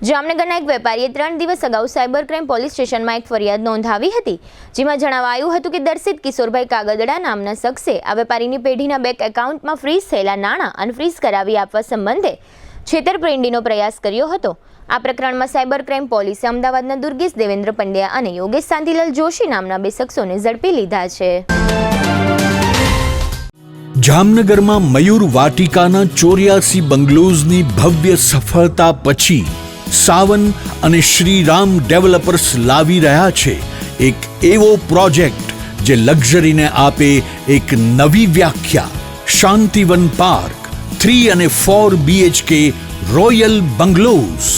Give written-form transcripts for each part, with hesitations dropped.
જામનગરના એક વેપારીએ 3 દિવસ અગાઉ સાયબર ક્રાઇમ પોલીસ સ્ટેશનમાં એક ફરિયાદ નોંધાવી હતી, જેમાં જણાવાયું હતું કે દર્શિત કિશોરભાઈ કાગદડા નામના શખ્સે આ વેપારીની પેઢીના બેંક એકાઉન્ટમાં ફ્રીઝ થયેલા નાણાં અનફ્રીઝ કરાવી આપવા સંબંધે છેતરપિંડીનો પ્રયાસ કર્યો હતો। આ પ્રકરણમાં સાયબર ક્રાઇમ પોલીસે અમદાવાદના દુર્ગેશ દેવેન્દ્ર પંડ્યા અને યોગેશ શાંતિલાલ જોશી નામના 2 શખ્સોને ઝડપી લીધા છે। જામનગરમાં મયુર વાટિકાના 84 બંગલોઝની ભવ્ય સફળતા પછી સાવન અને શ્રીરામ ડેવલપર્સ લાવી રહ્યા છે એક એવો પ્રોજેક્ટ જે લક્ઝરીને આપે એક નવી વ્યાખ્યા। શાંતિવન પાર્ક 3 અને 4 BHK રોયલ બંગલોઝ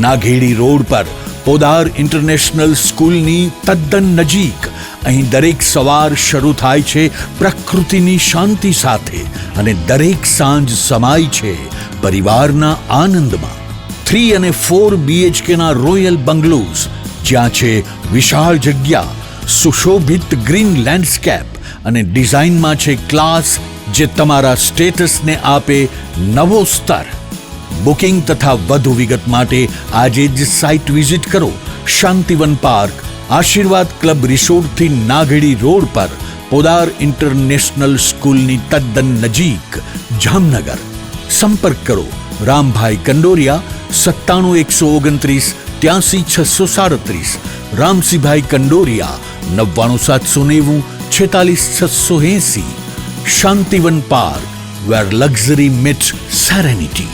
નાઘેડી રોડ પર પોદાર ઇન્ટરનેશનલ સ્કૂલની તદ્દન નજીક। અહીં દરેક સવાર શરૂ થાય છે પ્રકૃતિની શાંતિ સાથે અને દરેક સાંજ સમાય છે પરિવારના આનંદમાં। 3 અને 4 BHKના રોયલ બંગલોઝ જ્યાં છે વિશાળ જગ્યા, સુશોભિત ગ્રીન લેન્ડસ્કેપ અને ડિઝાઇનમાં છે ક્લાસ જે તમારા સ્ટેટસને આપે નવો સ્તર। બુકિંગ તથા વધુ વિગત માટે આજે જ સાઇટ વિઝિટ કરો। શાંતિવન પાર્ક, આશીર્વાદ ક્લબ રિસોર્ટથી નાઘેડી રોડ પર પોદાર ઇન્ટરનેશનલ સ્કૂલની તદ્દન નજીક, જામનગર। સંપર્ક કરો Rambhai Kandoriya 97 129 83 637, Ramsinhbhai Kandoriya 99 790 46 680। Shantivan park, where luxury meets serenity।